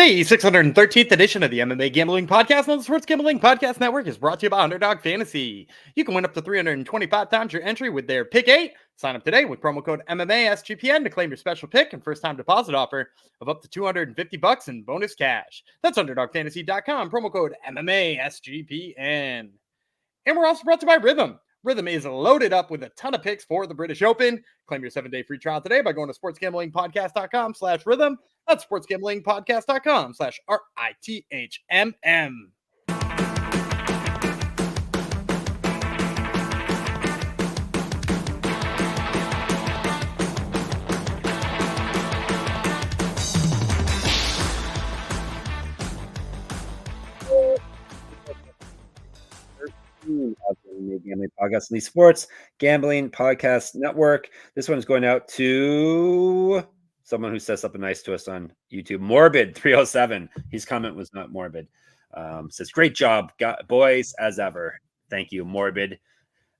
The 613th edition of the MMA Gambling Podcast on the Sports Gambling Podcast Network is brought to you by Underdog Fantasy. You can win up to 325 times your entry with their Pick 8. Sign up today with promo code MMA SGPN to claim your special pick and first-time deposit offer of up to $250 in bonus cash. That's UnderdogFantasy.com, promo code MMA SGPN. And we're also brought to you by Rhythm. Rhythm is loaded up with a ton of picks for the British Open. Claim your 7-day free trial today by going to sportsgamblingpodcast.com/rhythm. That's sportsgamblingpodcast.com/RITHMM. Gambling Podcast on the Sports Gambling Podcast Network. This one's going out to someone who says something nice to us on YouTube. Morbid307. His comment was not morbid. Says, great job, boys, as ever. Thank you, Morbid,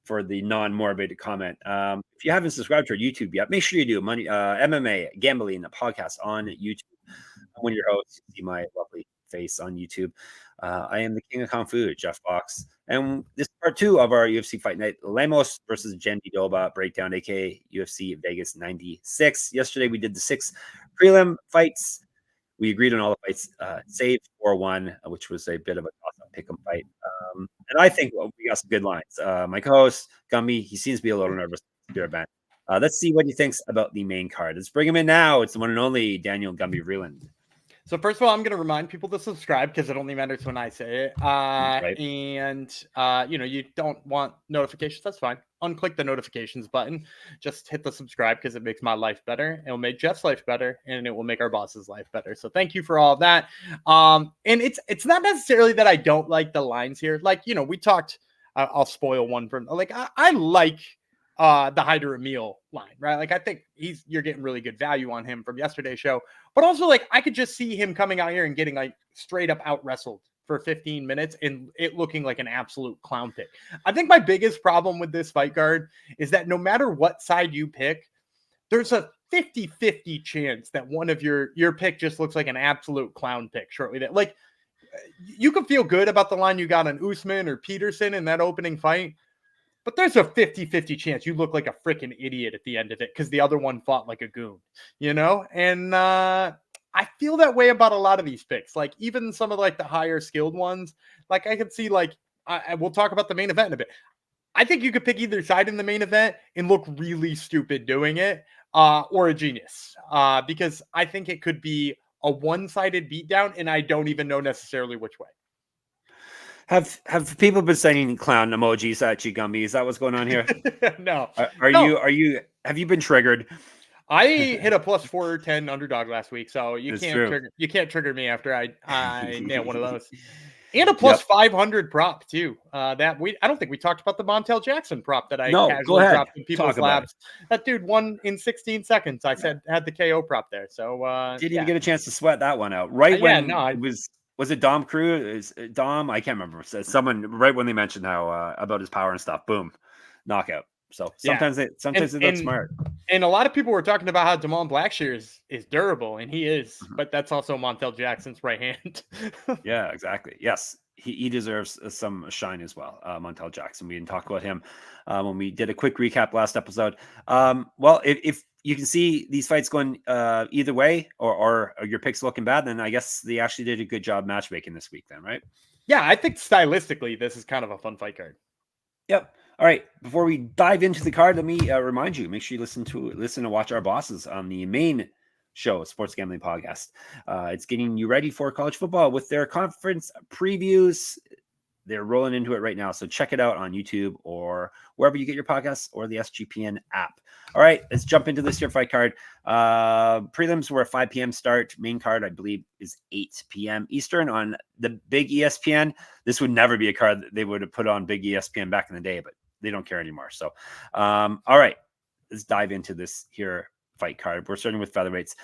for the non-morbid comment. If you haven't subscribed to our YouTube yet, make sure you do. MMA Gambling Podcast on YouTube. I'm one of your hosts. You see my lovely face on YouTube. I am the king of Kung Fu, Jeff Fox. And this is part 2 of our UFC Fight Night, Lemos versus Jandiroba breakdown, aka UFC Vegas 96. Yesterday, we did the 6 prelim fights. We agreed on all the fights, save 4-1, which was a bit of a toss-up pick-em fight. And I think we got some good lines. My co-host, Gumby, he seems to be a little nervous. Let's see what he thinks about the main card. Let's bring him in now. It's the one and only Daniel Gumby Vreeland. So first of all, I'm going to remind people to subscribe because it only matters when I say it. Right. And, you don't want notifications. That's fine. Unclick the notifications button. Just hit the subscribe because it makes my life better. It will make Jeff's life better, and it will make our boss's life better. So thank you for all of that. And it's not necessarily that I don't like the lines here. Like, we talked, I'll spoil one from, like, I like the Hyder Emil line, right? Like, I think you're getting really good value on him from yesterday's show, but also, like, I could just see him coming out here and getting, like, straight up out wrestled for 15 minutes and it looking like an absolute clown pick. I think my biggest problem with this fight card is that no matter what side you pick, there's a 50-50 chance that one of your pick just looks like an absolute clown pick shortly. That, like, you can feel good about the line you got on Usman or Peterson in that opening fight, but there's a 50-50 chance you look like a freaking idiot at the end of it because the other one fought like a goon, And I feel that way about a lot of these picks. Like, even some of, like, the higher skilled ones, like, I could see, like, we'll talk about the main event in a bit. I think you could pick either side in the main event and look really stupid doing it, or a genius, because I think it could be a one-sided beatdown, and I don't even know necessarily which way. Have people been sending clown emojis at you, Gumby? Is that what's going on here? No. Have you been triggered? I hit a plus 410 underdog last week, so you can't trigger me after I nail one of those. And a plus 500 prop too. I don't think we talked about the Montel Jackson prop that I casually dropped in people's labs. That dude won in 16 seconds. I said had the KO prop there. So didn't even get a chance to sweat that one out. Was it Dom Cruz? Dom? I can't remember. Someone right when they mentioned how about his power and stuff. Boom, knockout. So sometimes they look smart. And a lot of people were talking about how Damon Blackshear is durable, and he is, but that's also Montel Jackson's right hand. Yeah, exactly. Yes, he deserves some shine as well. Montel Jackson. We didn't talk about him when we did a quick recap last episode. Well, if you can see these fights going either way, or your picks looking bad, then I guess they actually did a good job matchmaking this week then, right? Yeah, I think stylistically, this is kind of a fun fight card. Yep. All right. Before we dive into the card, let me remind you, make sure you listen and watch our bosses on the main show, Sports Gambling Podcast. It's getting you ready for college football with their conference previews. They're rolling into it right now. So check it out on YouTube or wherever you get your podcasts or the SGPN app. All right, let's jump into this here fight card. Prelims were a 5 p.m. start. Main card, I believe, is 8 p.m. Eastern on the big ESPN. This would never be a card that they would have put on big ESPN back in the day, but they don't care anymore. So, all right, let's dive into this here fight card. We're starting with featherweights.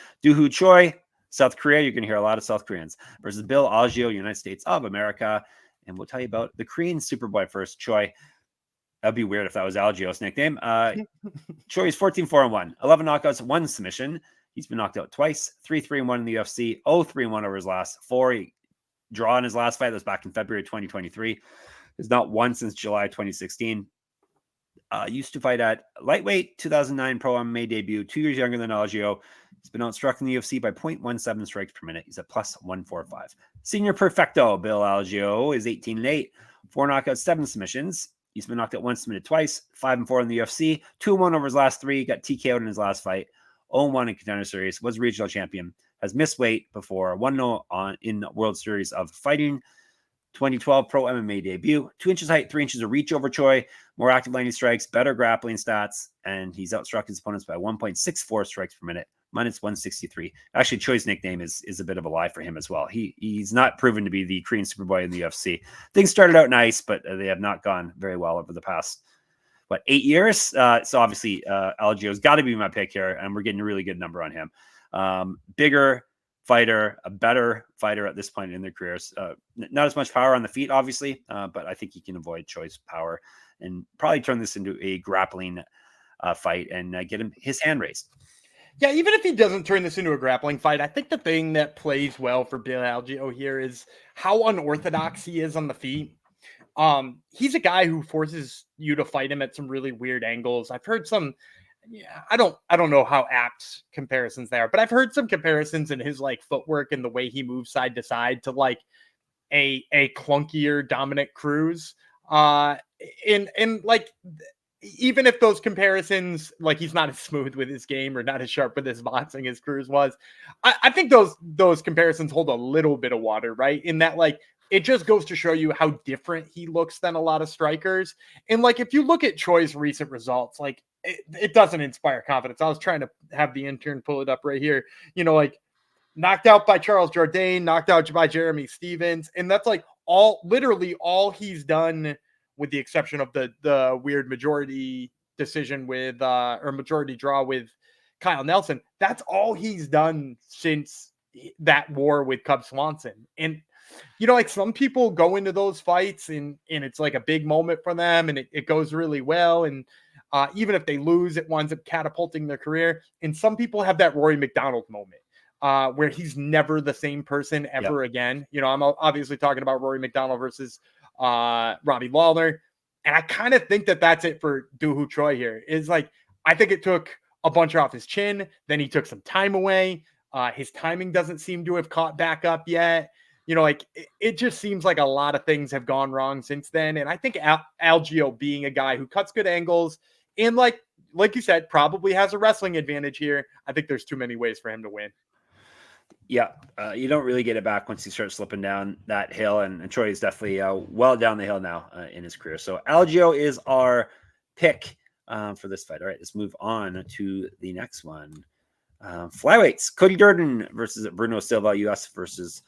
Choi, South Korea. You're going to hear a lot of South Koreans versus Bill Algeo, United States of America. And we'll tell you about the Korean Superboy first, Choi. That'd be weird if that was Algeo's nickname. Choi is 14-4-1, 11 knockouts, 1 submission. He's been knocked out twice, 3-3-1 in the UFC, 0-3-1 over his last 4. He draw in his last fight. That was back in February 2023. He's not won since July 2016. Used to fight at lightweight, 2009 pro MMA debut, 2 years younger than Algeo. He's been outstruck in the UFC by 0.17 strikes per minute. He's at plus 145. Senior Perfecto, Bill Algeo, is 18-8, 4 knockouts, 7 submissions. He's been knocked out once, submitted twice, 5-4 in the UFC, 2-1 over his last 3, got TKO'd in his last fight, 0-1 in Contender Series, was regional champion, has missed weight before, 1-0 in World Series of Fighting, 2012 pro MMA debut, 2 inches height, 3 inches of reach over Choi, more active landing strikes, better grappling stats, and he's outstruck his opponents by 1.64 strikes per minute, minus 163. Actually, Choi's nickname is a bit of a lie for him as well. He's not proven to be the Korean Superboy in the UFC. Things started out nice, but they have not gone very well over the past, 8 years? So obviously, Algeo's got to be my pick here, and we're getting a really good number on him. Bigger fighter, a better fighter at this point in their careers. Not as much power on the feet, obviously, but I think he can avoid Choi's power and probably turn this into a grappling fight and get him his hand raised. Yeah, even if he doesn't turn this into a grappling fight, I think the thing that plays well for Bill Algeo here is how unorthodox he is on the feet. He's a guy who forces you to fight him at some really weird angles. I've heard some, I don't know how apt comparisons they are, but I've heard some comparisons in his like footwork and the way he moves side to side to like a clunkier Dominic Cruz. And like, even if those comparisons, like he's not as smooth with his game or not as sharp with his boxing as Cruz was, I think those comparisons hold a little bit of water, right? In that, like, it just goes to show you how different he looks than a lot of strikers. And like, if you look at Choi's recent results, like it doesn't inspire confidence. I was trying to have the intern pull it up right here, like knocked out by Charles Jourdain, knocked out by Jeremy Stevens. And that's like literally all he's done, with the exception of the weird majority decision with, or majority draw with Kyle Nelson. That's all he's done since that war with Cub Swanson. And, like some people go into those fights and it's like a big moment for them and it goes really well. And even if they lose, it winds up catapulting their career. And some people have that Rory McDonald moment where he's never the same person ever again. I'm obviously talking about Rory McDonald versus Robbie Lawler. And I kind of think that that's it for Doo Ho Choi here. Is like, I think it took a bunch off his chin. Then he took some time away. His timing doesn't seem to have caught back up yet. Like it just seems like a lot of things have gone wrong since then. And I think Algeo being a guy who cuts good angles and like you said, probably has a wrestling advantage here. I think there's too many ways for him to win. Yeah, you don't really get it back once you start slipping down that hill, and Choi is definitely well down the hill now in his career. So Algeo is our pick for this fight. All right, let's move on to the next one. Flyweights, Cody Durden versus Bruno Silva, U.S. versus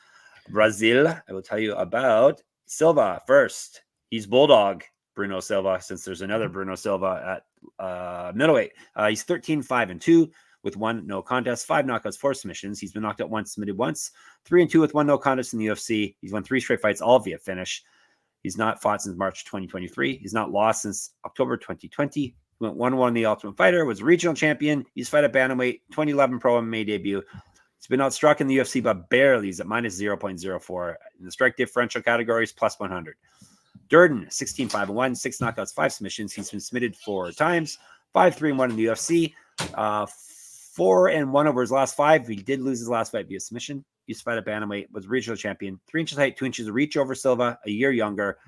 Brazil. I will tell you about Silva first. He's Bulldog Bruno Silva, since there's another Bruno Silva at middleweight. He's 13-5-2. with 1 no contest, 5 knockouts, 4 submissions. He's been knocked out once, submitted once, 3-2 with 1 no contest in the UFC. He's won 3 straight fights, all via finish. He's not fought since March 2023. He's not lost since October 2020. He went 1-1 in the Ultimate Fighter, was a regional champion. He's fought at bantamweight, 2011 pro MMA debut. He's been outstruck in the UFC, but barely. He's at minus 0.04. In the strike differential categories, plus 100. Durden, 16-5-1, 6 knockouts, 5 submissions. He's been submitted 4 times, 5-3-1 in the UFC. 4-1 over his last 5. He did lose his last fight via submission. He used to fight at bantamweight, was regional champion. 3 inches height, 2 inches of reach over Silva, a year younger.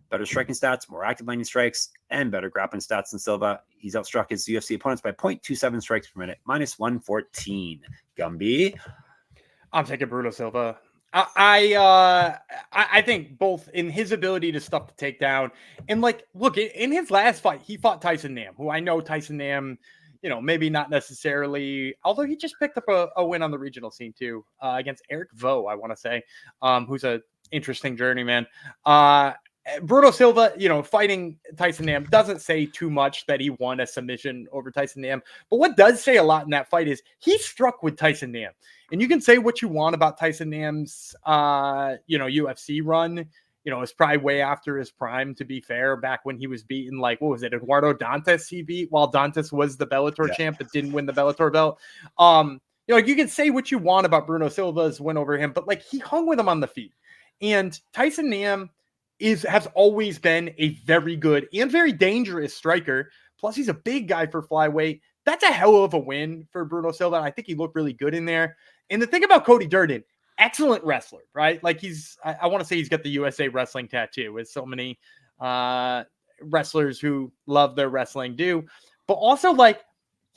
Better striking stats, more active landing strikes, and better grappling stats than Silva. He's outstruck his UFC opponents by 0.27 strikes per minute, minus 114. Gumby. I'm taking Bruno Silva. I think both in his ability to stuff the takedown and like, look, in his last fight, he fought Tyson Nam, who I know Tyson Nam, maybe not necessarily, although he just picked up a win on the regional scene too, against Eric Vo, I want to say, who's a interesting journeyman. Bruno Silva, fighting Tyson Nam doesn't say too much that he won a submission over Tyson Nam. But what does say a lot in that fight is he struck with Tyson Nam. And you can say what you want about Tyson Nam's, UFC run. It's probably way after his prime, to be fair, back when he was beaten, like, what was it, Eduardo Dantas he beat while Dantas was the Bellator champ but didn't win the Bellator belt. you can say what you want about Bruno Silva's win over him, but like he hung with him on the feet. And Tyson Nam has always been a very good and very dangerous striker. Plus, he's a big guy for flyweight. That's a hell of a win for Bruno Silva. I think he looked really good in there. And the thing about Cody Durden, excellent wrestler, right? Like I want to say he's got the USA wrestling tattoo, as so many wrestlers who love their wrestling do. But also, like,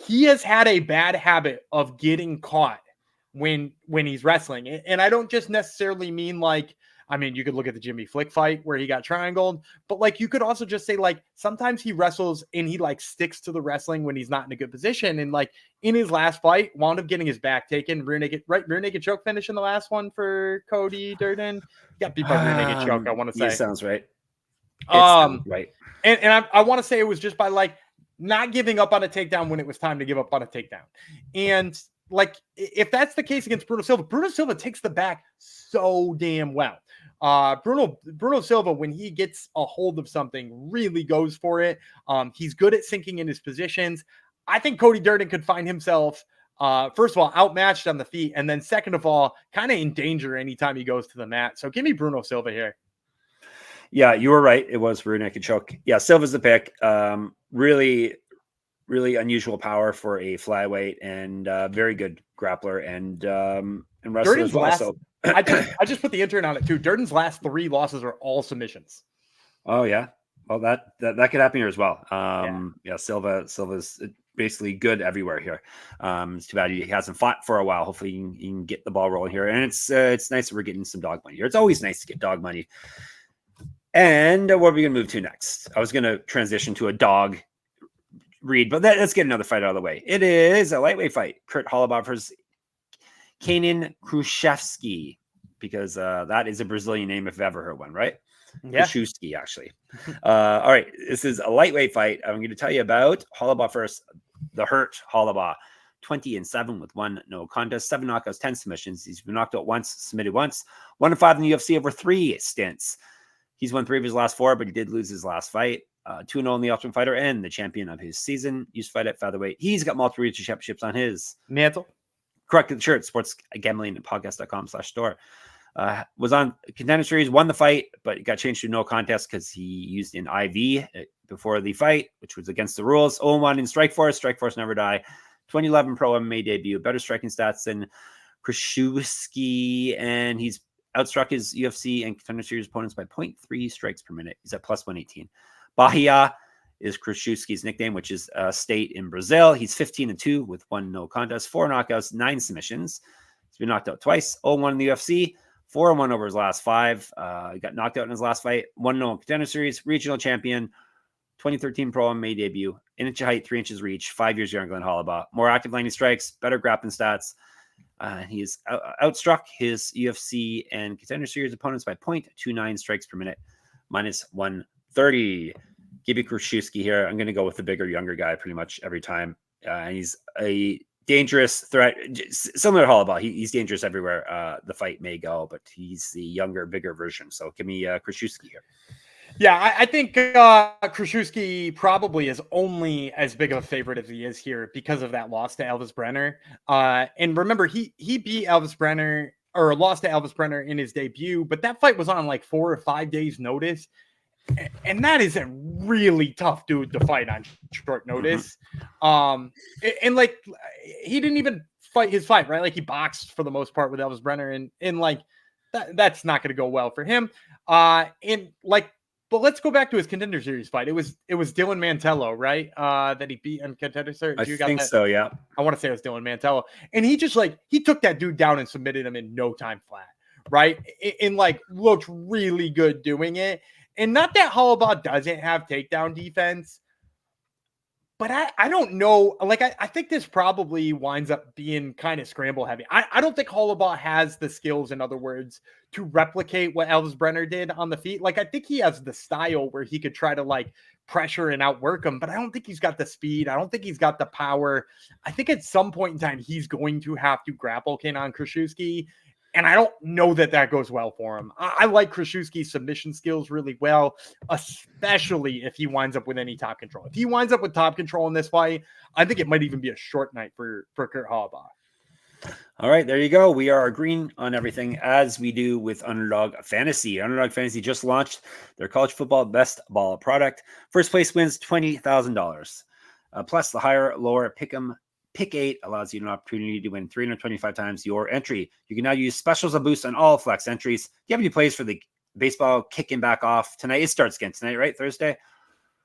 he has had a bad habit of getting caught when he's wrestling. And I don't just necessarily mean like, I mean, you could look at the Jimmy Flick fight where he got triangled, but like you could also just say like sometimes he wrestles and he like sticks to the wrestling when he's not in a good position. And like in his last fight, wound up getting his back taken. Rear naked choke finish in the last one for Cody Durden. He got beat by rear naked choke, I want to say. Yeah, sounds right. Right. And I want to say it was just by like not giving up on a takedown when it was time to give up on a takedown. And like, if that's the case against Bruno Silva takes the back so damn well. Bruno Silva, when he gets a hold of something, really goes for it. He's good at sinking in his positions. I think Cody Durden could find himself, first of all, outmatched on the feet, and then second of all, kind of in danger anytime he goes to the mat. So give me Bruno Silva here. Yeah, you were right. It was rear naked choke. Yeah, Silva's the pick. Really unusual power for a flyweight, and very good grappler and wrestler as well. So I just put the intern on it too. Durden's last 3 losses are all submissions. Oh yeah. Well, that could happen here as well. Yeah, Silva's basically good everywhere here. It's too bad he hasn't fought for a while. Hopefully you can get the ball rolling here. And it's nice that we're getting some dog money here. It's always nice to get dog money. And what are we gonna move to next? I was gonna transition to a dog read, but let's get another fight out of the way. It is a lightweight fight. Kurt Holobaugh versus Kaynan Kruschewsky, because that is a Brazilian name if I've ever heard one, right? Yeah. Kruschewsky, actually. All right, this is a lightweight fight. I'm going to tell you about Holobaugh first. The Hurt Holobaugh, 20-7 with 1 no contest, 7 knockouts, 10 submissions. He's been knocked out once, submitted once, 1-5 in the UFC over 3 stints. He's won 3 of his last 4, but he did lose his last fight. 2-0 in the Ultimate Fighter and the champion of his season. Used to fight at featherweight. He's got multiple regional championships on his mantle. Correct. The shirt, sports gambling podcast.com/store. Was on Contender Series, won the fight, but it got changed to no contest because he used an IV before the fight, which was against the rules. 0-1 in Strikeforce never die. 2011 Pro MMA debut, better striking stats than Kruschewsky, and he's outstruck his UFC and Contender Series opponents by 0.3 strikes per minute. He's at plus 118. Bahia is Kruschewsky's nickname, which is a state in Brazil. He's 15-2 with 1 no contest, 4 knockouts, 9 submissions. He's been knocked out twice, 0-1 in the UFC, 4-1 over his last 5. He got knocked out in his last fight, 1-0 in Contender Series, regional champion, 2013 Pro MMA debut, 1 inch of height, 3 inches reach, 5 years younger than Holobaugh. More active landing strikes, better grappling stats. He's outstruck his UFC and Contender Series opponents by 0.29 strikes per minute, minus 130. Give me Kruschewsky here. I'm going to go with the bigger, younger guy pretty much every time. He's a dangerous threat, similar to Holobaugh. He's dangerous everywhere the fight may go, but he's the younger, bigger version. So give me Kruschewsky here. Yeah, I think Kruschewsky probably is only as big of a favorite as he is here because of that loss to Elvis Brenner. And remember, he beat Elvis Brenner, or lost to Elvis Brenner in his debut, but that fight was on like 4 or 5 days notice. And that is a really tough dude to fight on short notice. And like, he didn't even fight his fight, right? Like, he boxed for the most part with Elvis Brenner, and like, that's not going to go well for him. And like, but let's go back to his Contender Series fight. It was Dylan Mantello, right? That he beat on Contender Series. I think so, yeah. I want to say it was Dylan Mantello. And he just like, he took that dude down and submitted him in no time flat, right? And like, looked really good doing it. And not that Holobaugh doesn't have takedown defense, but I don't know. Like, I think this probably winds up being kind of scramble heavy. I don't think Holobaugh has the skills, in other words, to replicate what Elvis Brenner did on the feet. Like, I think he has the style where he could try to like pressure and outwork him, but I don't think he's got the speed. I don't think he's got the power. I think at some point in time, he's going to have to grapple Kaynan Kruschewsky. And I don't know that goes well for him. I like Kruschewsky's submission skills really well, especially if he winds up with any top control. If he winds up with top control in this fight, I think it might even be a short night for Kurt Holobaugh. All right, there you go. We are agreeing on everything as we do with Underdog Fantasy. Underdog Fantasy just launched their college football best ball product. First place wins $20,000. Plus, the higher, lower pick 8 allows you an opportunity to win 325 times your entry. You can now use specials and boosts on all flex entries. Do you have any plays for the baseball kicking back off tonight? It starts again tonight, right? Thursday?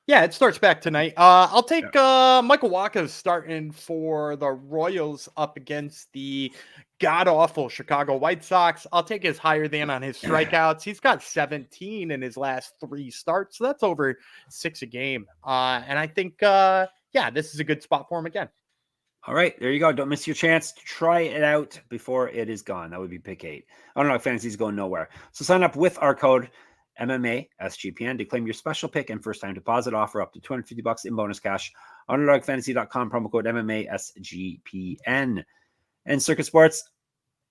Yeah, it starts back tonight. I'll take Michael Wacha starting for the Royals up against the god-awful Chicago White Sox. I'll take his higher than on his strikeouts. He's got 17 in his last 3 starts, so that's over 6 a game. And I think, this is a good spot for him again. All right, there you go. Don't miss your chance to try it out before it is gone. That would be pick 8. Underdog Fantasy is going nowhere. So sign up with our code MMA SGPN to claim your special pick and first time deposit offer up to $250 in bonus cash. UnderdogFantasy.com, promo code MMA SGPN. And Circuit Sports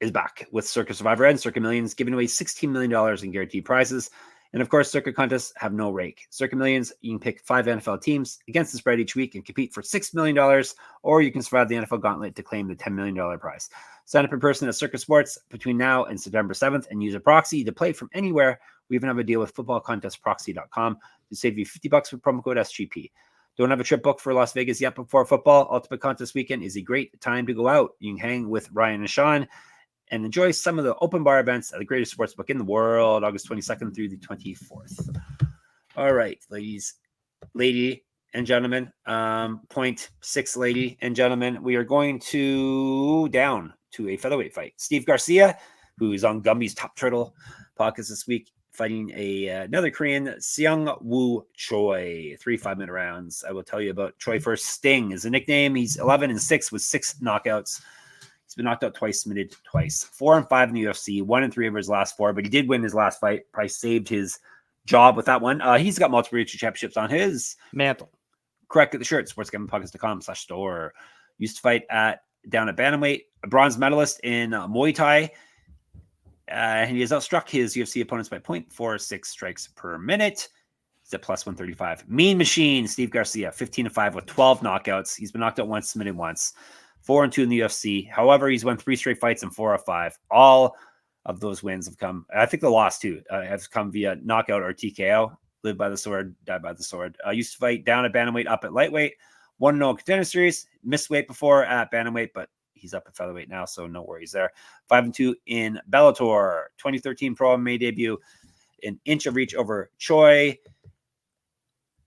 is back with Circuit Survivor and Circuit Millions, giving away $16 million in guaranteed prizes. And of course, Circuit contests have no rake. Circuit Millions, you can pick 5 NFL teams against the spread each week and compete for $6 million, or you can survive the NFL gauntlet to claim the $10 million prize. Sign up in person at Circuit Sports between now and September 7th and use a proxy to play from anywhere. We even have a deal with footballcontestproxy.com to save you $50 with promo code SGP. Don't have a trip booked for Las Vegas yet before football? Ultimate Contest Weekend is a great time to go out. You can hang with Ryan and Sean and enjoy some of the open bar events at the greatest sports book in the world, August 22nd through the 24th. All right, lady and gentlemen, point 6, lady and gentlemen, we are going to down to a featherweight fight. Steve Garcia, who is on Gumby's Top Turtle podcast this week, fighting another Korean, Seung Woo Choi. 3 5-minute rounds. I will tell you about Choi first. Sting is a nickname. He's 11-6 with 6 knockouts. He's been knocked out twice, submitted twice. 4-5 in the UFC, 1-3 over his last 4, but he did win his last fight. Probably saved his job with that one. He's got multiple regional championships on his mantle. Correct at the shirt, sportsgamblingpockets.com/store. Used to fight down at bantamweight, a bronze medalist in Muay Thai. And he has outstruck his UFC opponents by 0.46 strikes per minute. He's at plus 135. Mean Machine, Steve Garcia, 15-5 with 12 knockouts. He's been knocked out once, submitted once. 4-2 in the UFC. However, he's won 3 straight fights and 4 of 5. All of those wins have come, I think the loss too, have come via knockout or TKO. Live by the sword, die by the sword. Used to fight down at bantamweight, up at lightweight. 1-0 contender series. Missed weight before at bantamweight, but he's up at featherweight now, so no worries there. 5-2 in Bellator. 2013 Pro MMA debut. An inch of reach over Choi.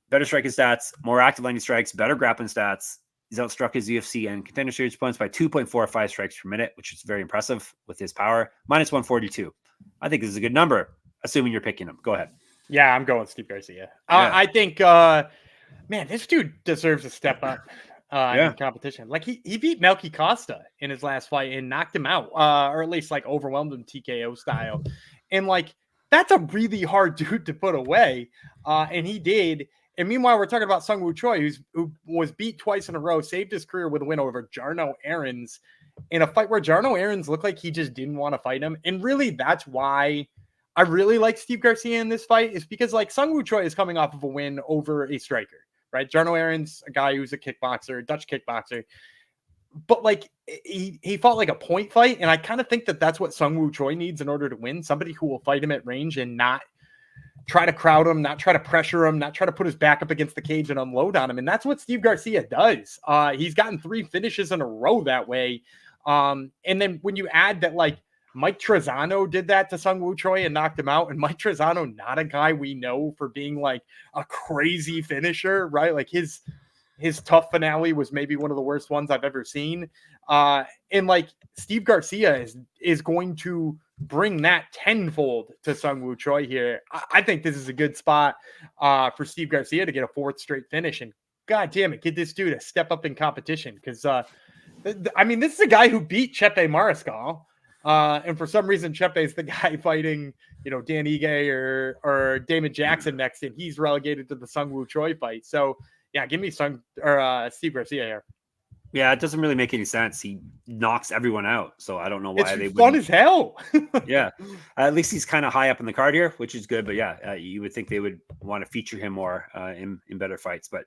Better striking stats, more active landing strikes, better grappling stats. He's outstruck his UFC and contender series opponents by 2.45 strikes per minute, which is very impressive with his power. Minus 142. I think this is a good number, assuming you're picking him. Go ahead. Yeah, I'm going Steve Garcia. Yeah. I think, man, this dude deserves a step up in competition. Like he beat Melky Costa in his last fight and knocked him out, or at least like overwhelmed him TKO style. And like that's a really hard dude to put away, and he did. And meanwhile, we're talking about Seung Woo Choi, who was beat twice in a row, saved his career with a win over Jarno Aarons in a fight where Jarno Aarons looked like he just didn't want to fight him. And really, that's why I really like Steve Garcia in this fight, is because like Seung Woo Choi is coming off of a win over a striker, right? Jarno Aarons, a guy who's a kickboxer, a Dutch kickboxer. But like he fought like a point fight. And I kind of think that that's what Seung Woo Choi needs in order to win. Somebody who will fight him at range and not try to crowd him, not try to pressure him, not try to put his back up against the cage and unload on him. And that's what Steve Garcia does. He's gotten 3 finishes in a row that way. And then when you add that, like Mike Trezano did that to Seung Woo Choi and knocked him out. And Mike Trezano, not a guy we know for being like a crazy finisher, right? Like his tough finale was maybe one of the worst ones I've ever seen. And like Steve Garcia is going to bring that tenfold to Seung Woo Choi here. I think this is a good spot for Steve Garcia to get a 4th straight finish. And God damn it, get this dude a step up in competition. Because, I mean, this is a guy who beat Chepe Mariscal. And for some reason, Chepe is the guy fighting, Dan Ige or Damon Jackson next, and he's relegated to the Seung Woo Choi fight. So, yeah, give me Steve Garcia here. Yeah, it doesn't really make any sense. He knocks everyone out, so I don't know why it's fun as hell. Yeah, at least he's kind of high up in the card here, which is good. But yeah, you would think they would want to feature him more in better fights. But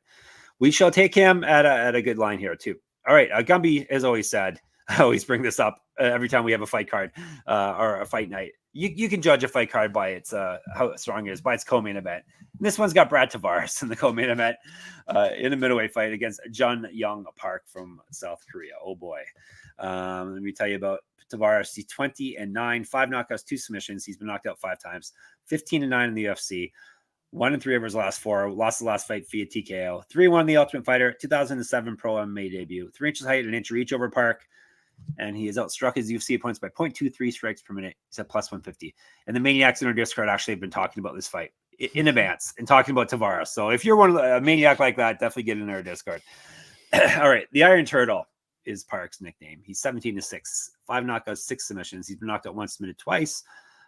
we shall take him at a good line here too. All right, Gumby, as always said, I always bring this up every time we have a fight card or a fight night. You can judge a fight card by its how strong it is, by its co-main event. And this one's got Brad Tavares in the co-main event in a middleweight fight against Yong Park from South Korea. Oh boy. Let me tell you about Tavares. He's 20-9, 5 knockouts, 2 submissions. He's been knocked out 5 times, 15-9 in the UFC. 1-3 over his last 4. Lost the last fight via TKO. 3-1 the Ultimate Fighter. 2007 Pro MMA debut. 3 inches height, an inch reach over Park. And he has outstruck his UFC opponents by 0.23 strikes per minute. He's at plus 150. And the Maniacs in our Discord actually have been talking about this fight in advance and talking about Tavares. So if you're a maniac like that, definitely get in our Discord. All right. The Iron Turtle is Park's nickname. He's 17-6, 5 knockouts, 6 submissions. He's been knocked out once, submitted twice.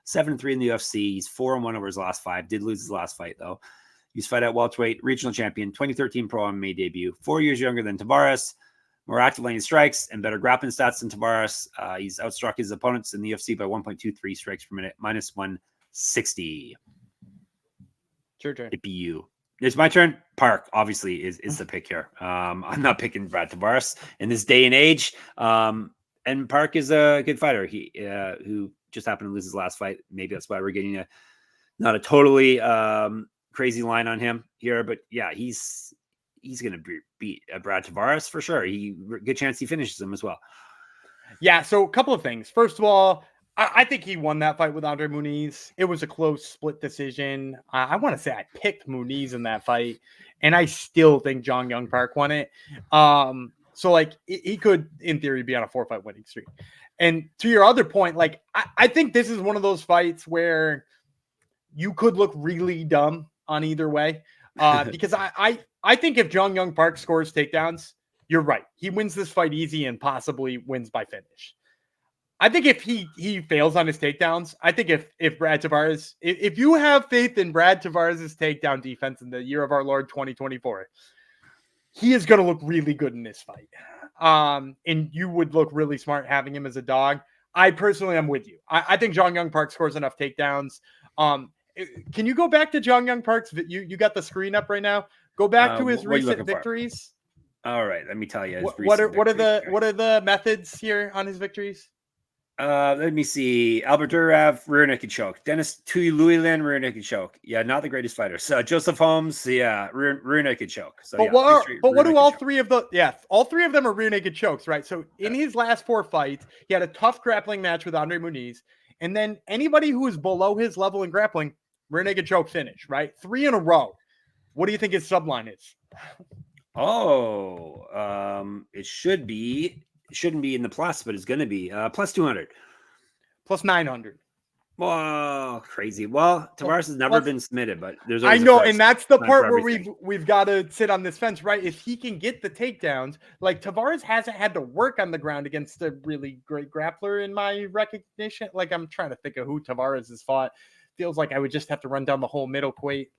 7-3 in the UFC. He's 4-1 over his last 5. Did lose his last fight, though. He's fight at welterweight, regional champion, 2013 Pro MMA debut. 4 years younger than Tavares. More active landing strikes and better grappling stats than Tavares. He's outstruck his opponents in the UFC by 1.23 strikes per minute, minus 160. It's your turn. It'd be you. It's my turn. Park, obviously, is the pick here. I'm not picking Brad Tavares in this day and age. And Park is a good fighter. He who just happened to lose his last fight. Maybe that's why we're getting not a totally crazy line on him here. But yeah, he's going to beat Brad Tavares for sure. Good chance he finishes him as well. Yeah, so a couple of things. First of all, I think he won that fight with Andre Muniz. It was a close split decision. I want to say I picked Muniz in that fight, and I still think Young Park won it. So, like, he could, in theory, be on a 4-fight winning streak. And to your other point, like, I think this is one of those fights where you could look really dumb on either way. Because I think if Young Park scores takedowns, you're right. He wins this fight easy and possibly wins by finish. I think if he fails on his takedowns, I think if Brad Tavares, if you have faith in Brad Tavares' takedown defense in the year of our Lord 2024, he is going to look really good in this fight. And you would look really smart having him as a dog. I personally am with you. I think Young Park scores enough takedowns. Can you go back to Young Park's? You got the screen up right now. Go back to his recent victories. All right, let me tell you. What are the methods here on his victories? Let me see. Albert Durav, rear naked choke. Dennis Tuiluilan, rear naked choke. Yeah, not the greatest fighter. So Joseph Holmes, yeah, rear naked choke. So, but what do all three of the? Yeah, all 3 of them are rear naked chokes, right? So in his last 4 fights, he had a tough grappling match with Andre Muniz, and then anybody who is below his level in grappling, rear naked choke finish, right? 3 in a row. What do you think his subline is? It shouldn't be in the plus, but it's going to be plus 200, plus 900. Whoa, crazy. Well, Tavares has never been submitted, but there's I know, and that's the part where we've got to sit on this fence, right? If he can get the takedowns, like Tavares hasn't had to work on the ground against a really great grappler in my recognition. Like, I'm trying to think of who Tavares has fought. Feels like I would just have to run down the whole middleweight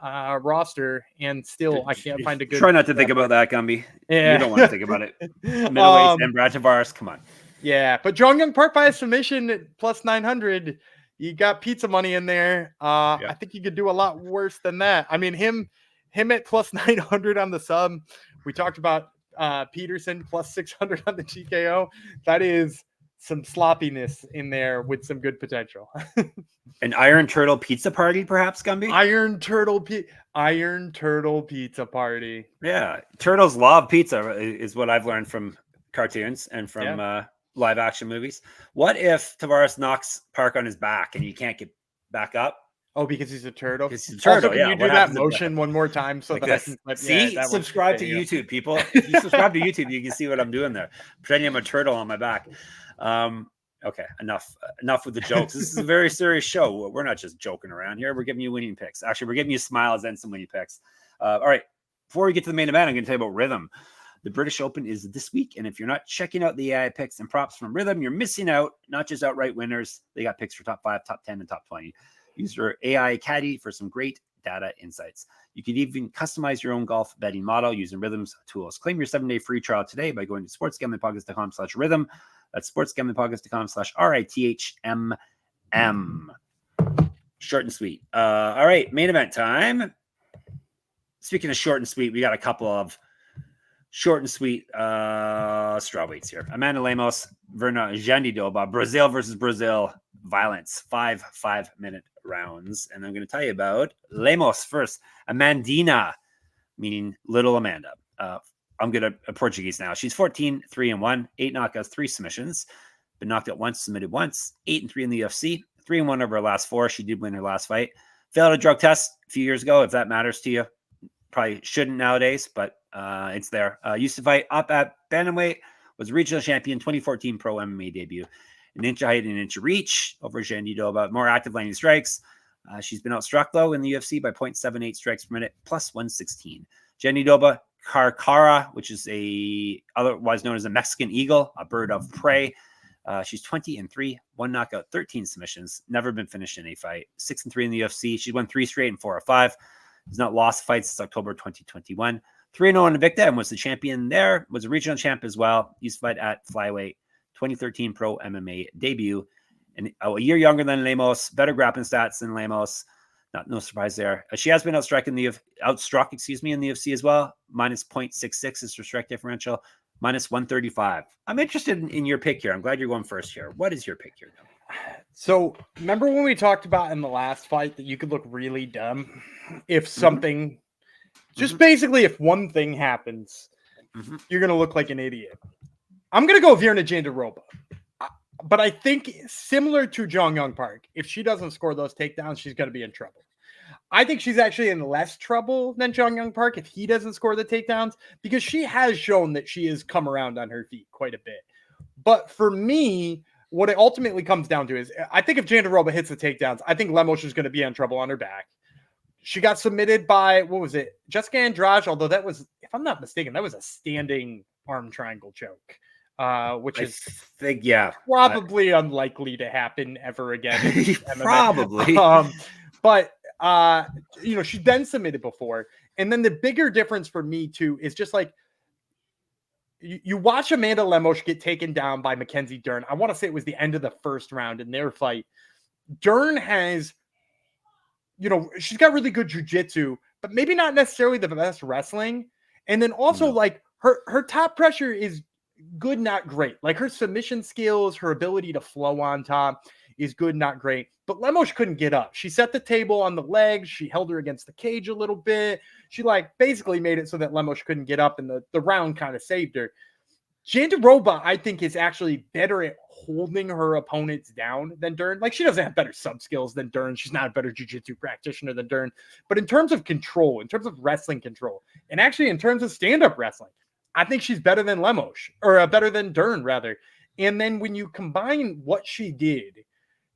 roster, and still I can't find a good. Try not to think about that, Gumby. Yeah. You don't want to think about it. Middleweights and Brad Tavares, come on. Yeah, but Young Park by a submission at plus 900. You got pizza money in there. I think you could do a lot worse than that. I mean, him at plus 900 on the sub. We talked about Peterson plus 600 on the TKO. That is some sloppiness in there with some good potential. An Iron Turtle pizza party, perhaps, Gumby? Iron Turtle pizza party. Yeah, turtles love pizza, is what I've learned from cartoons and from live action movies. What if Tavares knocks Park on his back and you can't get back up? Oh, because he's a turtle. Because he's a turtle. Also, can you do that motion one more time so that I can see? Subscribe to YouTube, people. If you subscribe to YouTube, you can see what I'm doing there. Pretending I'm a turtle on my back. Okay, enough with the jokes. This is a very serious show. We're not just joking around here. We're giving you winning picks. Actually, we're giving you smiles and some winning picks. All right. Before we get to the main event, I'm going to tell you about Rhythm. The British Open is this week, and if you're not checking out the AI picks and props from Rhythm, you're missing out. Not just outright winners. They got picks for top 5, top 10, and top 20. Use your AI Caddy for some great data insights. You can even customize your own golf betting model using Rhythm's tools. Claim your 7-day free trial today by going to sportsgamblingpodcast.com/rhythm. That's sportsgamblingpodcast.com/RITHMM. Short and sweet. All right, main event time. Speaking of short and sweet, we got a couple of short and sweet strawweights here. Amanda Lemos, Virna Jandiroba, Brazil versus Brazil, violence, 5 minute rounds. And I'm going to tell you about Lemos first. Amandina, meaning little Amanda. I'm good at Portuguese now. She's 14-3-1, 8 knockouts, 3 submissions. Been knocked out once, submitted once, 8-3 in the UFC, 3-1 over her last 4. She did win her last fight. Failed a drug test a few years ago, if that matters to you. Probably shouldn't nowadays, but it's there. Used to fight up at bantamweight, was regional champion, 2014 pro MMA debut. An inch of height and an inch of reach over Jandiroba, more active landing strikes. She's been outstruck, though, in the UFC by 0.78 strikes per minute, plus 116. Jandiroba Carcara, which is otherwise known as a Mexican eagle, a bird of prey. She's 20-3, 1 knockout, 13 submissions, never been finished in a fight. 6-3 in the UFC. She's won 3 straight and 4 of 5. Has not lost fights since October 2021. 3-0 in Invicta and was the champion there. Was a regional champ as well. Used to fight at flyweight. 2013 pro MMA debut. And a year younger than Lemos. Better grappling stats than Lemos. No surprise there. She has been outstruck in the UFC as well. Minus 0.66 is her strike differential. Minus 135. I'm interested in your pick here. I'm glad you're going first here. What is your pick here? So remember when we talked about in the last fight that you could look really dumb if something, just basically if one thing happens, you're going to look like an idiot. I'm going to go Virna Jandiroba. But I think similar to Jong Park, if she doesn't score those takedowns, she's going to be in trouble. I think she's actually in less trouble than Jong Park if he doesn't score the takedowns, because she has shown that she has come around on her feet quite a bit. But for me, what it ultimately comes down to is I think if Jandiroba hits the takedowns, I think Lemos is going to be in trouble on her back. She got submitted by, what was it? Jessica Andrade, although that was, if I'm not mistaken, that was a standing arm triangle choke. Which is probably unlikely to happen ever again. Probably. But she's been submitted before. And then the bigger difference for me too is just like you watch Amanda Lemos get taken down by Mackenzie Dern. I want to say it was the end of the first round in their fight. Dern has, she's got really good jiu-jitsu, but maybe not necessarily the best wrestling. And then also like her top pressure is good, not great. Like her submission skills, her ability to flow on top is good, not great. But Lemos couldn't get up. She set the table on the legs. She held her against the cage a little bit. She basically made it so that Lemos couldn't get up, and the round kind of saved her. Jandiroba, I think, is actually better at holding her opponents down than Dern. Like, she doesn't have better sub skills than Dern. She's not a better jiu-jitsu practitioner than Dern. But in terms of control, in terms of wrestling control, and actually in terms of stand-up wrestling, I think she's better than Lemos, or better than Dern, rather. And then when you combine what she did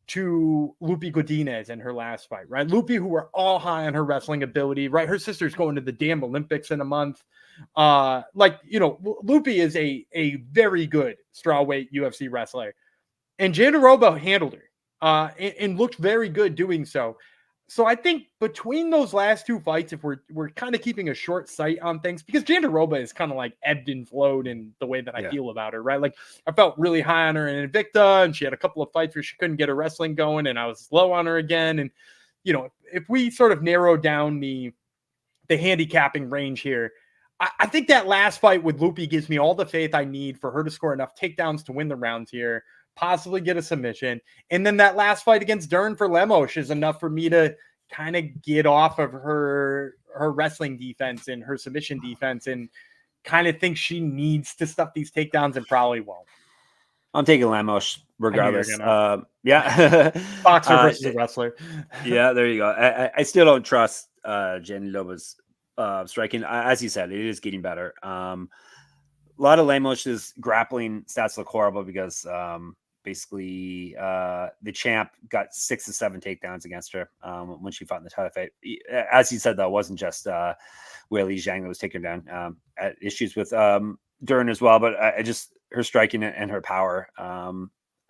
to Lupi Godinez in her last fight, right? Lupi, who were all high on her wrestling ability, right? Her sister's going to the damn Olympics in a month. Lupi is a very good strawweight UFC wrestler. And Jandiroba handled her and looked very good doing so. So I think between those last 2 fights, if we're kind of keeping a short sight on things, because Jandiroba is kind of like ebbed and flowed in the way that I feel about her, right? Like I felt really high on her in Invicta, and she had a couple of fights where she couldn't get her wrestling going, and I was low on her again. And if we sort of narrow down the handicapping range here, I think that last fight with Lupi gives me all the faith I need for her to score enough takedowns to win the rounds here, possibly get a submission. And then that last fight against Dern for Lemos is enough for me to kind of get off of her wrestling defense and her submission defense and kind of think she needs to stuff these takedowns and probably won't. I'm taking Lemos regardless. Boxer versus a wrestler. Yeah, there you go. I still don't trust Jandiroba's striking. As you said, it is getting better. A lot of Lemos' grappling stats look horrible because basically the champ got 6 to 7 takedowns against her when she fought in the title fight. As you said, though, it wasn't just Weili Zhang that was taken down. Issues with Durden as well, but her striking and her power,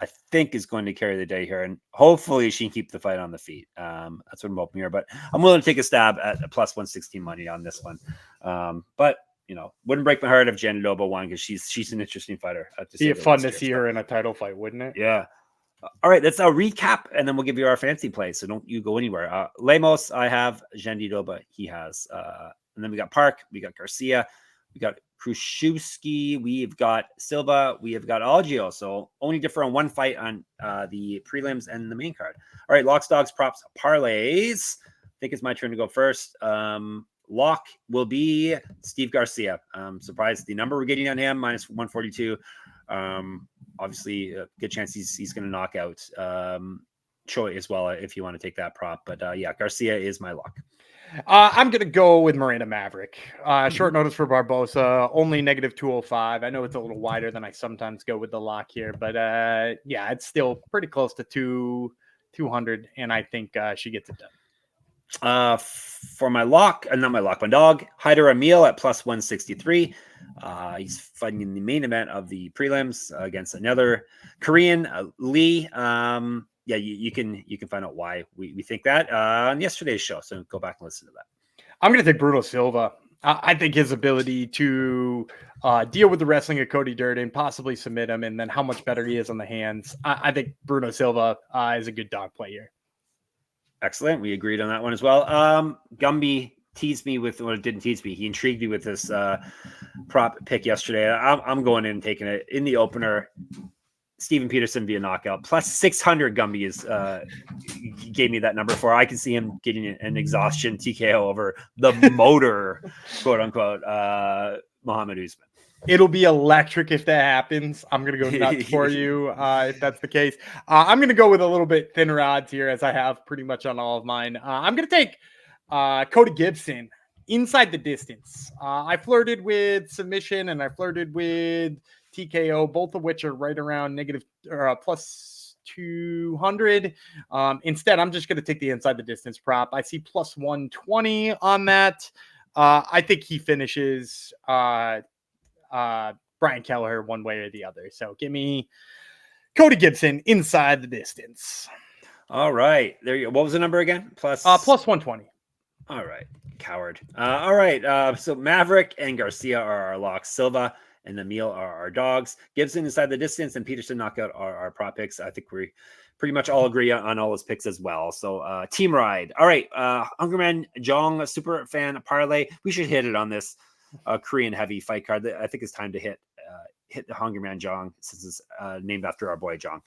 I think, is going to carry the day here, and hopefully she can keep the fight on the feet. That's what I'm hoping here, but I'm willing to take a stab at a plus 116 money on this one. But wouldn't break my heart if Jandiroba won, because she's an interesting fighter. Be fun to see her in a title fight, wouldn't it? Yeah. All right, let's recap, and then we'll give you our fancy play. So don't you go anywhere. Lemos, I have. Jandiroba, he has. And then we got Park, we got Garcia, we got Kruschewsky. We've got Silva. We have got Algeo. So only differ on one fight on the prelims and the main card. All right, locks, dogs, props, parlays. I think it's my turn to go first. Lock will be Steve Garcia. Surprised the number we're getting on him, minus 142. Obviously, a good chance he's going to knock out Choi as well, if you want to take that prop. But yeah, Garcia is my lock. I'm going to go with Miranda Maverick. Short notice for Barbosa, only negative 205. I know it's a little wider than I sometimes go with the lock here, but yeah, it's still pretty close to 200, and I think she gets it done. For my lock, not my lock, my dog, Hyder Emil at plus 163. He's fighting in the main event of the prelims against another Korean, Lee. Yeah, you can find out why we think that on yesterday's show. So go back and listen to that. I'm going to take Bruno Silva. I think his ability to deal with the wrestling of Cody Durden, possibly submit him, and then how much better he is on the hands. I think Bruno Silva is a good dog play here. Excellent. We agreed on that one as well. Gumby teased me with, well, it didn't tease me. He intrigued me with this prop pick yesterday. I'm going in and taking it in the opener. Steven Peterson via knockout plus 600. Gumby is gave me that number for. I can see him getting an exhaustion TKO over the motor, quote unquote, Muhammad Usman. It'll be electric if that happens. I'm going to go nuts for you if that's the case. I'm going to go with a little bit thinner odds here, as I have pretty much on all of mine. I'm going to take Cody Gibson inside the distance. I flirted with submission and I flirted with TKO, both of which are right around negative plus 200. Instead, I'm just going to take the inside the distance prop. I see plus 120 on that. I think he finishes Brian Kelleher one way or the other. So give me Cody Gibson inside the distance. All right. There you go. What was the number again? Plus 120. All right. Coward. All right. So Maverick and Garcia are our locks. Silva and Emil are our dogs. Gibson inside the distance and Peterson knockout are our prop picks. I think we pretty much all agree on all those picks as well. So team ride. All right. Hungerman Jong, super fan parlay. We should hit it on this Korean heavy fight card. I think it's time to hit the Hungerman Jong, since it's named after our boy Jong.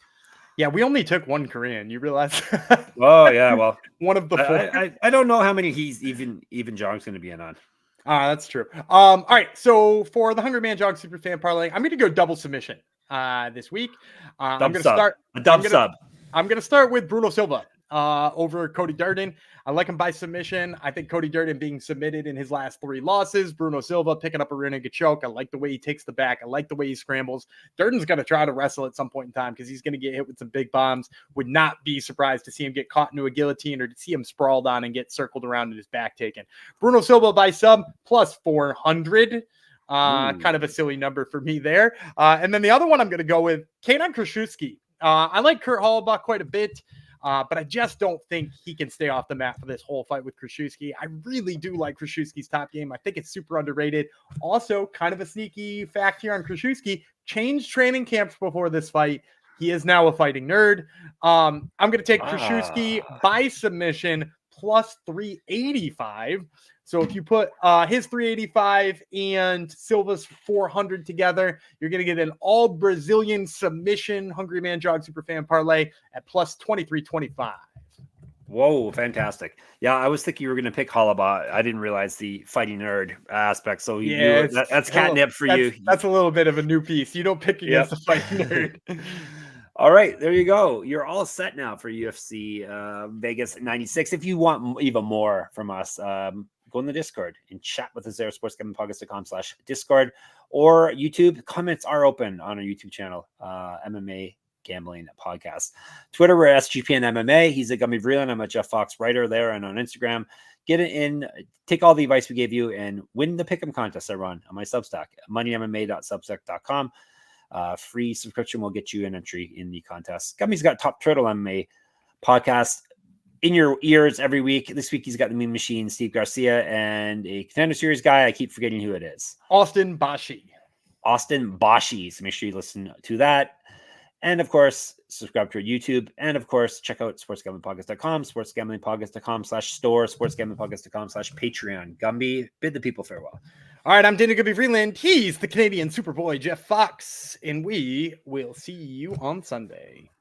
Yeah, we only took one Korean. You realize? Oh yeah, well, one of the four. I don't know how many he's even Jong's going to be in on. That's true. All right. So for the Hungry Man Jog Super Fan Parlay, I'm going to go double submission this week. I'm going to start a dub sub. I'm going to start with Bruno Silva over Cody Durden. I like him by submission. I think Cody Durden being submitted in his last 3 losses. Bruno Silva picking up a rear naked choke. I like the way he takes the back. I like the way he scrambles. Durden's going to try to wrestle at some point in time because he's going to get hit with some big bombs. Would not be surprised to see him get caught into a guillotine or to see him sprawled on and get circled around and his back taken. Bruno Silva by sub plus 400. Kind of a silly number for me there. And then the other one I'm going to go with Kaynan Kruschewsky. I like Kurt Holobaugh quite a bit. But I just don't think he can stay off the mat for this whole fight with Kruschewsky. I really do like Kruschewsky's top game. I think it's super underrated. Also, kind of a sneaky fact here on Kruschewsky, changed training camps before this fight. He is now a fighting nerd. I'm going to take Kruschewsky by submission plus 385. So if you put his 385 and Silva's 400 together, you're going to get an all Brazilian submission Hungry Man Jog Superfan parlay at plus 2325. Whoa, fantastic. Yeah, I was thinking you were going to pick Holobaugh. I didn't realize the fighting nerd aspect. So yeah, that's catnip for you. That's a little bit of a new piece. You don't pick against a fighting nerd. All right, there you go. You're all set now for UFC Vegas 96. If you want even more from us, go in the Discord and chat with us there, sportsgamblingpodcast.com/Discord or YouTube. Comments are open on our YouTube channel, MMA Gambling Podcast. Twitter, we're SGPN MMA. He's a Gummy Vreeland. I'm a Jeff Fox writer there and on Instagram. Get it in, take all the advice we gave you and win the pick'em contest I run on my Substack, moneymma.substack.com. Free subscription will get you an entry in the contest. Gummy's got Top Turtle MMA podcast in your ears every week. This week he's got the Mean Machine, Steve Garcia, and a Contender Series guy. I keep forgetting who it is. Austin Bashi. So make sure you listen to that. And of course, subscribe to our YouTube. And of course, check out sportsgamblingpodcast.com, sportsgamblingpodcast.com/store, sportsgamblingpodcast.com/Patreon. Gumby, bid the people farewell. All right, I'm Danny Goodby Freeland. He's the Canadian Superboy, Jeff Fox, and we will see you on Sunday.